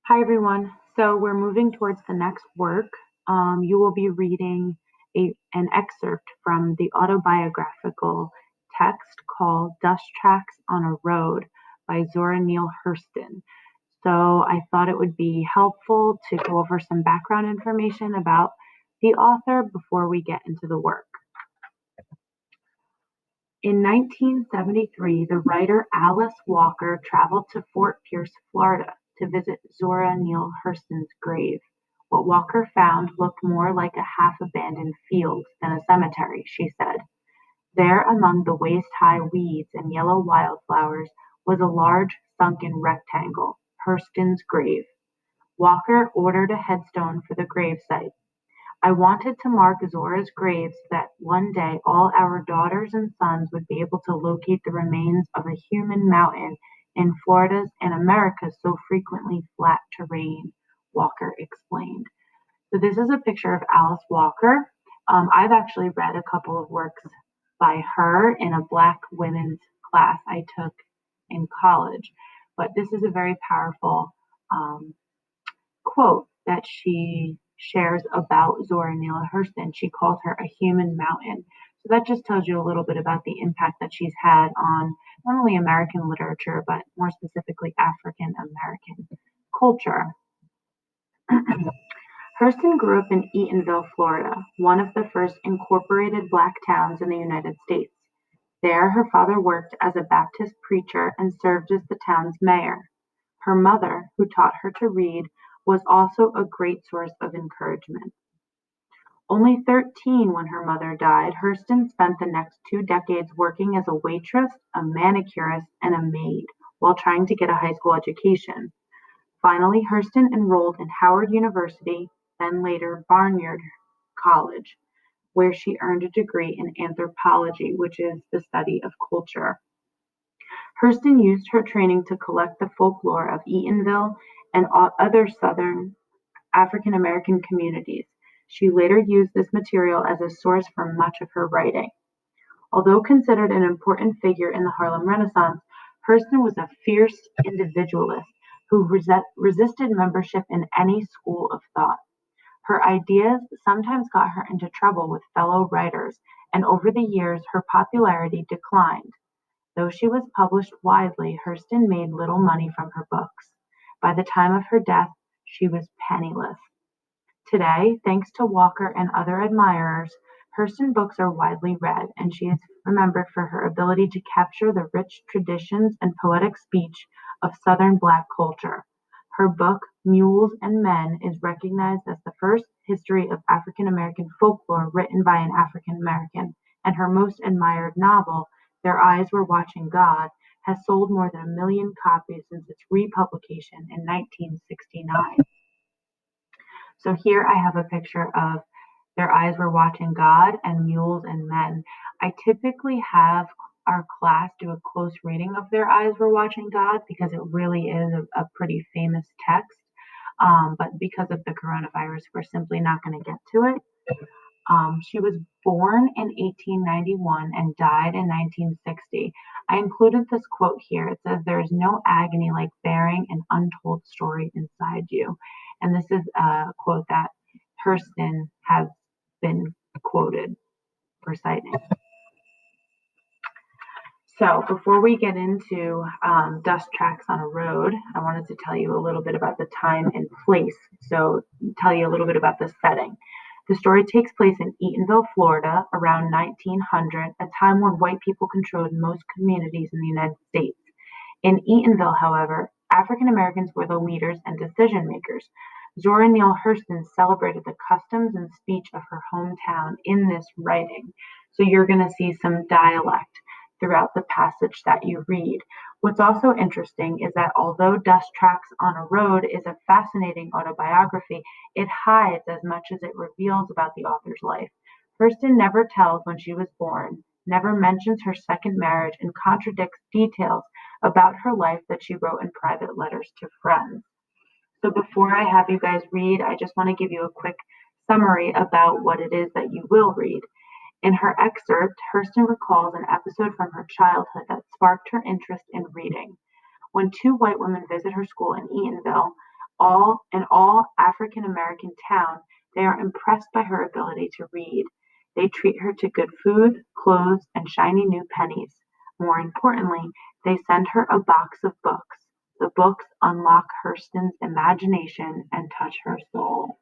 Hi, everyone. So we're moving towards the next work. You will be reading an excerpt from the autobiographical text called Dust Tracks on a Road by Zora Neale Hurston. So I thought it would be helpful to go over some background information about the author before we get into the work. In 1973, the writer Alice Walker traveled to Fort Pierce, Florida, to visit Zora Neale Hurston's grave. What Walker found looked more like a half-abandoned field than a cemetery, she said. There, among the waist-high weeds and yellow wildflowers, was a large sunken rectangle, Hurston's grave. Walker ordered a headstone for the gravesite. I wanted to mark Zora's grave so that one day all our daughters and sons would be able to locate the remains of a human mountain in Florida's and America's so frequently flat terrain, Walker explained. So this is a picture of Alice Walker. I've actually read a couple of works by her in a Black women's class I took in college, but this is a very powerful quote that she shares about Zora Neale Hurston. She calls her a human mountain. So that just tells you a little bit about the impact that she's had on not only American literature, but more specifically African American culture. Hurston grew up in Eatonville, Florida, one of the first incorporated Black towns in the United States. There, her father worked as a Baptist preacher and served as the town's mayor. Her mother, who taught her to read, was also a great source of encouragement. Only 13 when her mother died, Hurston spent the next 2 decades working as a waitress, a manicurist, and a maid while trying to get a high school education. Finally, Hurston enrolled in Howard University, then later Barnard College, where she earned a degree in anthropology, which is the study of culture. Hurston used her training to collect the folklore of Eatonville and other Southern African American communities. She later used this material as a source for much of her writing. Although considered an important figure in the Harlem Renaissance, Hurston was a fierce individualist who resisted membership in any school of thought. Her ideas sometimes got her into trouble with fellow writers, and over the years her popularity declined. Though she was published widely, Hurston made little money from her books. By the time of her death, she was penniless. Today, thanks to Walker and other admirers, Hurston books are widely read, and she is remembered for her ability to capture the rich traditions and poetic speech of Southern Black culture. Her book, Mules and Men, is recognized as the first history of African American folklore written by an African American, and her most admired novel, Their Eyes Were Watching God, has sold more than 1 million copies since its republication in 1969. So here I have a picture of Their Eyes Were Watching God and Mules and Men. I typically have our class do a close reading of Their Eyes Were Watching God because it really is a pretty famous text. But because of the coronavirus, we're simply not going to get to it. She was born in 1891 and died in 1960. I included this quote here. It says, "There is no agony like bearing an untold story inside you." And this is a quote that Hurston has been quoted for citing. So before we get into Dust Tracks on a Road, I wanted to tell you a little bit about the time and place. So tell you a little bit about the setting. The story takes place in Eatonville, Florida, around 1900, a time when white people controlled most communities in the United States. In Eatonville, however, African Americans were the leaders and decision makers. Zora Neale Hurston celebrated the customs and speech of her hometown in this writing. So you're going to see some dialect throughout the passage that you read. What's also interesting is that although Dust Tracks on a Road is a fascinating autobiography, it hides as much as it reveals about the author's life. Hurston never tells when she was born, never mentions her second marriage, and contradicts details about her life that she wrote in private letters to friends. So before I have you guys read, I just want to give you a quick summary about what it is that you will read. In her excerpt, Hurston recalls an episode from her childhood that sparked her interest in reading. When two white women visit her school in Eatonville, In all African American town, they are impressed by her ability to read. They treat her to good food, clothes, and shiny new pennies. More importantly, they send her a box of books. The books unlock Hurston's imagination and touch her soul.